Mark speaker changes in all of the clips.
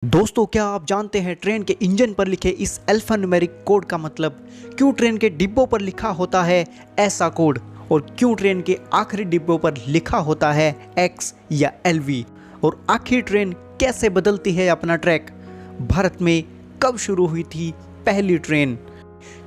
Speaker 1: दोस्तों, क्या आप जानते हैं ट्रेन के इंजन पर लिखे इस अल्फान्यूमेरिक कोड का मतलब? क्यों ट्रेन के डिब्बों पर लिखा होता है ऐसा कोड? और क्यों ट्रेन के आखिरी डिब्बों पर लिखा होता है एक्स या एलवी? और आखिर ट्रेन कैसे बदलती है अपना ट्रैक? भारत में कब शुरू हुई थी पहली ट्रेन?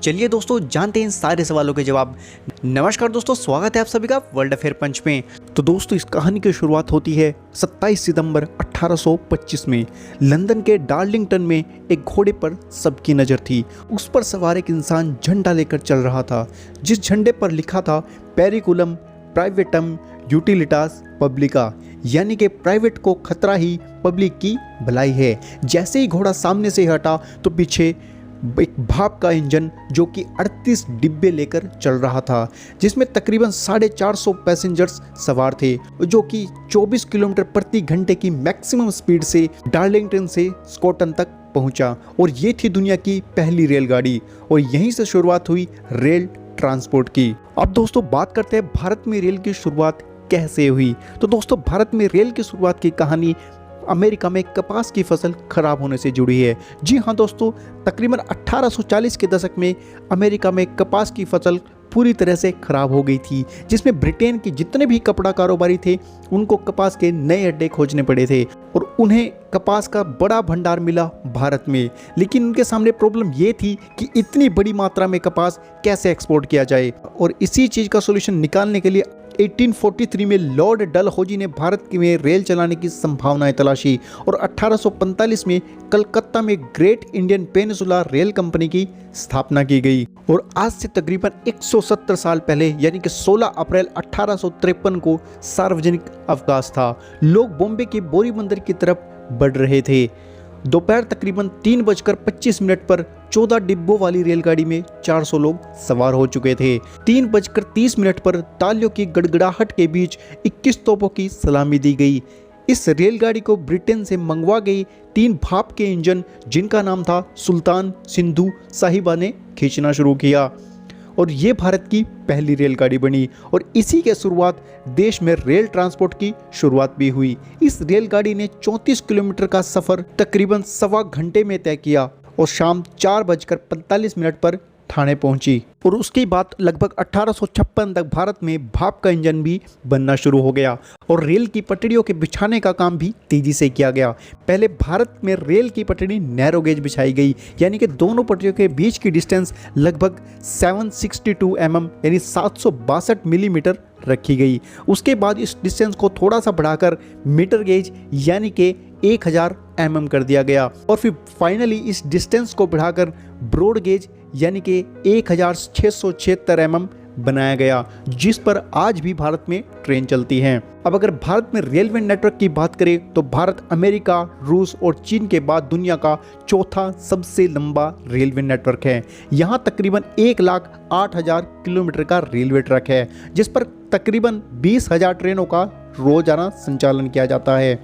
Speaker 1: चलिए दोस्तों, जानते हैं इन सारे सवालों के जवाब। नमस्कार दोस्तों, स्वागत है आप सभी का वर्ल्ड अफेयर पंच में। तो दोस्तों, इस कहानी की शुरुआत होती है 27 सितंबर 1825 में। लंदन के डार्लिंगटन में एक घोड़े पर सबकी नज़र थी। उस पर सवार एक इंसान झंडा लेकर चल रहा था, जिस झंडे पर लिखा था पेरिकुलम प्राइवेटम यूटिलिटास पब्लिका, यानी कि प्राइवेट को खतरा ही पब्लिक की भलाई है। जैसे ही घोड़ा सामने से हटा तो पीछे एक भाप का इंजन जो कि 38 डिब्बे लेकर चल रहा था, जिसमें तकरीबन 450 पैसेंजर्स सवार थे, जो कि 24 किलोमीटर प्रति घंटे की मैक्सिमम स्पीड से डार्लिंगटन से स्कॉटन तक पहुंचा। और ये थी दुनिया की पहली रेलगाड़ी, और यहीं से शुरुआत हुई रेल ट्रांसपोर्ट की। अब दोस्तों, बात करते हैं भारत में रेल की शुरुआत कैसे हुई। तो दोस्तों, भारत में रेल की शुरुआत की कहानी अमेरिका में कपास की फसल खराब होने से जुड़ी है। जी हाँ दोस्तों, तकरीबन 1840 के दशक में अमेरिका में कपास की फसल पूरी तरह से खराब हो गई थी, जिसमें ब्रिटेन के जितने भी कपड़ा कारोबारी थे उनको कपास के नए अड्डे खोजने पड़े थे, और उन्हें कपास का बड़ा भंडार मिला भारत में। लेकिन उनके सामने प्रॉब्लम ये थी कि इतनी बड़ी मात्रा में कपास कैसे एक्सपोर्ट किया जाए, और इसी चीज़ का सोल्यूशन निकालने के लिए 1843 में लॉर्ड डलहौजी ने भारत में रेल चलाने की संभावनाएं तलाशी, और 1845 में कलकत्ता में great Indian peninsula rail company की स्थापना की गई। और आज से तकरीबन 170 साल पहले, यानी कि 16 अप्रैल 1853 को सार्वजनिक अवकाश था। लोग बॉम्बे के बोरी बंदर की तरफ बढ़ रहे थे। दोपहर तकरीबन 3:25 पर 14 डिब्बों वाली रेलगाड़ी में 400 लोग सवार हो चुके थे। 3:30 पर तालियों की गड़गड़ाहट के बीच 21 तोपों की सलामी दी गई। इस रेलगाड़ी को ब्रिटेन से मंगवा गई 3 भाप के इंजन, जिनका नाम था सुल्तान सिंधु साहिबा, ने खींचना शुरू किया, और ये भारत की पहली रेलगाड़ी बनी। और इसी के शुरुआत देश में रेल ट्रांसपोर्ट की शुरुआत भी हुई। इस रेलगाड़ी ने 34 किलोमीटर का सफ़र तकरीबन सवा घंटे में तय किया, और शाम 4:45 पर ठाणे पहुंची। और उसके बाद लगभग 1856 तक भारत में भाप का इंजन भी बनना शुरू हो गया, और रेल की पटरियों के बिछाने का काम भी तेजी से किया गया। पहले भारत में रेल की पटड़ी नैरो गेज बिछाई गई, यानी कि दोनों पटरियों के बीच की डिस्टेंस लगभग 762 mm यानी 762 मिलीमीटर रखी गई। उसके बाद इस डिस्टेंस को थोड़ा सा बढ़ाकर मीटर गेज यानी कि 1000 mm कर दिया गया, और फिर फाइनली इस डिस्टेंस को बढ़ाकर ब्रॉड गेज यानी कि 1676 mm बनाया गया, जिस पर आज भी भारत में ट्रेन चलती हैं। अब अगर भारत में रेलवे नेटवर्क की बात करें तो भारत अमेरिका, रूस और चीन के बाद दुनिया का चौथा सबसे लंबा रेलवे नेटवर्क है। यहाँ तकरीबन 1,08,000 किलोमीटर का रेलवे ट्रैक है, जिस पर तकरीबन 20,000 ट्रेनों का रोजाना संचालन किया जाता है,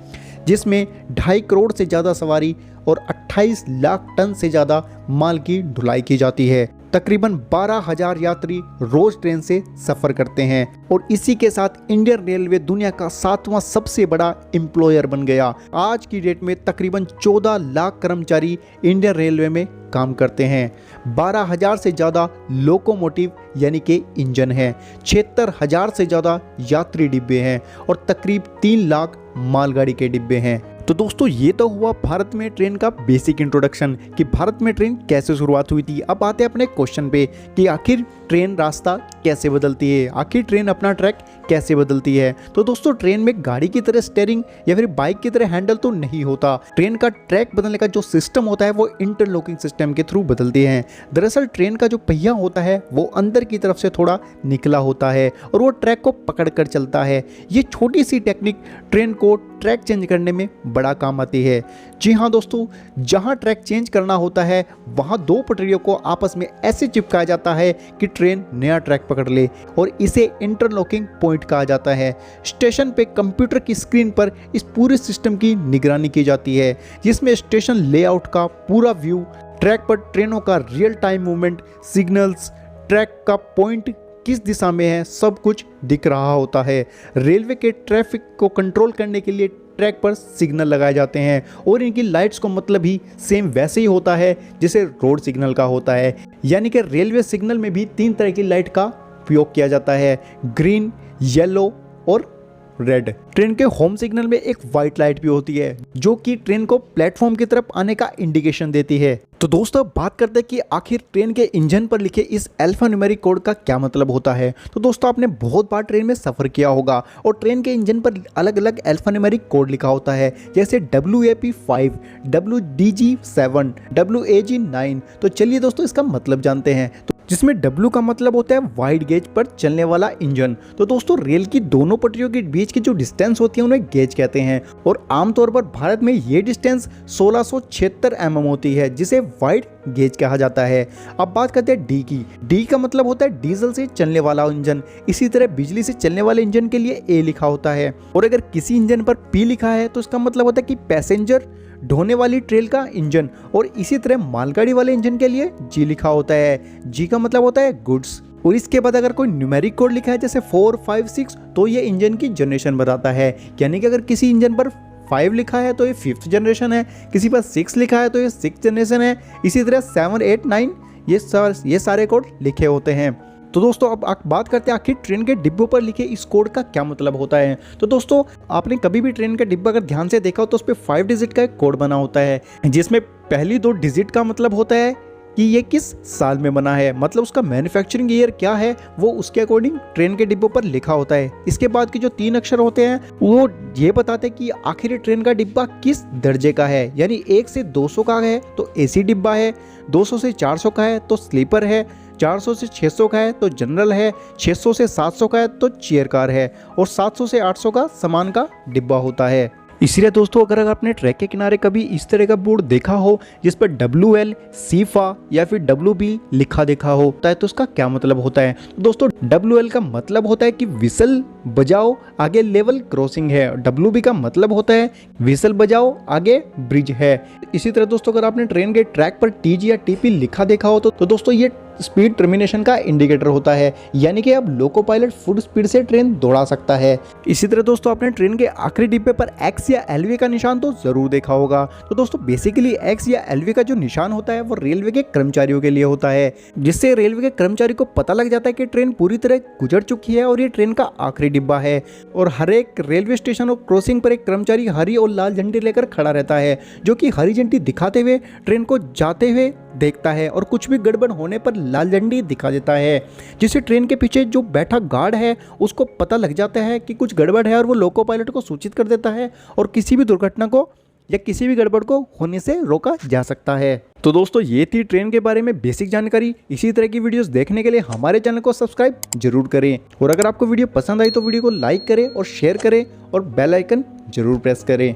Speaker 1: जिसमें 2.5 करोड़ से ज़्यादा सवारी और 28 लाख टन से ज़्यादा माल की ढुलाई की जाती है। तकरीबन 12,000 यात्री रोज ट्रेन से सफ़र करते हैं, और इसी के साथ इंडियन रेलवे दुनिया का 7वां सबसे बड़ा एम्प्लॉयर बन गया। आज की डेट में तकरीबन 14 लाख कर्मचारी इंडियन रेलवे में काम करते हैं। 12,000 से ज़्यादा लोकोमोटिव यानी कि इंजन हैं, 76,000 से ज़्यादा यात्री डिब्बे हैं, और तकरीब 3 लाख मालगाड़ी के डिब्बे हैं। तो दोस्तों, ये तो हुआ भारत में ट्रेन का बेसिक इंट्रोडक्शन कि भारत में ट्रेन कैसे शुरुआत हुई थी। अब आते हैं अपने क्वेश्चन पे कि आखिर ट्रेन रास्ता कैसे बदलती है, आखिर ट्रेन अपना ट्रैक कैसे बदलती है। तो दोस्तों, ट्रेन में गाड़ी की तरह स्टीयरिंग या फिर बाइक की तरह हैंडल तो नहीं होता। ट्रेन का ट्रैक बदलने का जो सिस्टम होता है वो इंटरलॉकिंग सिस्टम के थ्रू बदलते हैं। दरअसल ट्रेन का जो पहिया होता है वो अंदर की तरफ से थोड़ा निकला होता है, और वो ट्रैक को पकड़ कर चलता है। ये छोटी सी टेक्निक ट्रेन को ट्रैक चेंज करने में बड़ा काम आती है। जी हाँ दोस्तों, जहाँ ट्रैक चेंज करना होता है वहाँ 2 पटरियों को आपस में ऐसे चिपकाया जाता है कि ट्रेन नया ट्रैक पकड़ ले, और इसे इंटरलॉकिंग पॉइंट कहा जाता है। स्टेशन पे कंप्यूटर की स्क्रीन पर इस पूरे सिस्टम की निगरानी की जाती है, जिसमें स्टेशन लेआउट का पूरा व्यू, ट्रैक पर ट्रेनों का real time movement, signals, track का पॉइंट किस दिशा में है, सब कुछ दिख रहा होता है। रेलवे के ट्रैफिक को कंट्रोल करने के लिए ट्रैक पर सिग्नल लगाए जाते हैं और इनकी लाइट्स को मतलब ही सेम वैसे ही होता है जैसे रोड सिग्नल का होता है, यानी कि रेलवे सिग्नल में भी 3 तरह की लाइट का उपयोग किया जाता है, ग्रीन, येलो और रेड। ट्रेन के होम सिग्नल में एक वाइट लाइट भी होती है जो कि ट्रेन को प्लेटफॉर्म की तरफ आने का इंडिकेशन देती है। तो दोस्तों बात करते हैं कि आखिर ट्रेन के इंजन पर लिखे इस अल्फान्यूमेरिक कोड का क्या मतलब होता है। तो दोस्तों आपने बहुत बार ट्रेन में सफ़र किया होगा और ट्रेन के इंजन पर अलग अलग अल्फान्यूमेरिक कोड लिखा होता है, जैसे WAP5, WDG7, WAG9। तो चलिए दोस्तों इसका मतलब जानते हैं। तो जिसमें W का मतलब होता है वाइड गेज पर चलने वाला इंजन। तो दोस्तों रेल की दोनों पटरियों के बीच की जो डिस्टेंस होती है उन्हें गेज कहते हैं और आमतौर पर भारत में ये डिस्टेंस 1676 mm होती है, जिसे वाइड गेज कहा जाता है। अब बात करते हैं D की। D का मतलब होता है डीजल से चलने वाला इंजन। इसी तरह बिजली से चलने वाले इंजन के लिए A लिखा होता है और अगर किसी इंजन पर P लिखा है तो इसका मतलब होता है कि पैसेंजर ढोने वाली ट्रेन का इंजन, और इसी तरह मालगाड़ी वाले इंजन के लिए G लिखा होता है। G का मतलब होता है गुड्स। और इसके बाद अगर कोई न्यूमेरिक कोड लिखा है जैसे 4, 5, 6 तो ये इंजन की जनरेशन बताता है, यानी कि अगर किसी इंजन पर 5 लिखा है तो ये 5th जनरेशन है, किसी पर 6 लिखा है तो ये 6th जनरेशन है, इसी तरह 7, 8, 9 ये सारे कोड लिखे होते हैं। तो दोस्तों अब बात करते हैं आखिर ट्रेन के डिब्बों पर लिखे इस कोड का क्या मतलब होता है। तो दोस्तों आपने कभी भी ट्रेन का डिब्बा अगर ध्यान से देखा हो तो उस पर 5 डिजिट का एक कोड बना होता है, जिसमें पहली 2 डिजिट का मतलब होता है कि ये किस साल में बना है, मतलब उसका मैन्युफैक्चरिंग ईयर क्या है वो उसके अकॉर्डिंग ट्रेन के डिब्बों पर लिखा होता है। इसके बाद के जो 3 अक्षर होते हैं वो ये बताते हैं कि आखिर ट्रेन का डिब्बा किस दर्जे का है, यानी 1 से 200 का है तो एसी डिब्बा है, 200 से 400 का है तो स्लीपर है, 400 से 600 का है तो जनरल है, 600 से 700 का है तो चेयर कार है और 700 से 800 का सामान का डिब्बा होता है। इसीलिए दोस्तों अगर आपने ट्रैक के किनारे कभी इस तरह का बोर्ड देखा हो जिस पर WL, सीफा या फिर WB लिखा देखा होता है तो उसका क्या मतलब होता है। तो दोस्तों WL का मतलब होता है कि विसल बजाओ आगे लेवल क्रॉसिंग है, WB का मतलब होता है विसल बजाओ आगे ब्रिज है। इसी तरह दोस्तों अगर आपने ट्रेन के ट्रैक पर TG या TP लिखा देखा हो तो दोस्तों ये स्पीड टर्मिनेशन का इंडिकेटर होता है, यानी कि अब लोको पायलट फुल स्पीड से ट्रेन दौड़ा सकता है। इसी तरह दोस्तों आपने ट्रेन के आखिरी डिब्बे पर X या LV का निशान तो जरूर देखा होगा। तो दोस्तों बेसिकली X या LV का जो निशान होता है वो रेलवे के कर्मचारियों के लिए होता है, जिससे रेलवे के कर्मचारी को पता लग जाता है कि ट्रेन पूरी तरह गुजर चुकी है और ये ट्रेन का आखिरी डिब्बा है। और हर एक रेलवे स्टेशन और क्रॉसिंग पर एक कर्मचारी हरी और लाल झंडी लेकर खड़ा रहता है, जो कि हरी झंडी दिखाते हुए ट्रेन को जाते हुए देखता है और कुछ भी गड़बड़ होने पर लाल झंडी दिखा देता है, जिससे ट्रेन के पीछे जो बैठा गार्ड है उसको पता लग जाता है कि कुछ गड़बड़ है और वो लोको पायलट को सूचित कर देता है और किसी भी दुर्घटना को या किसी भी गड़बड़ को होने से रोका जा सकता है। तो दोस्तों ये थी ट्रेन के बारे में बेसिक जानकारी। इसी तरह की वीडियोस देखने के लिए हमारे चैनल को सब्सक्राइब जरूर करें और अगर आपको वीडियो पसंद आई तो वीडियो को लाइक करें और शेयर करें और बेल आइकन जरूर प्रेस करें।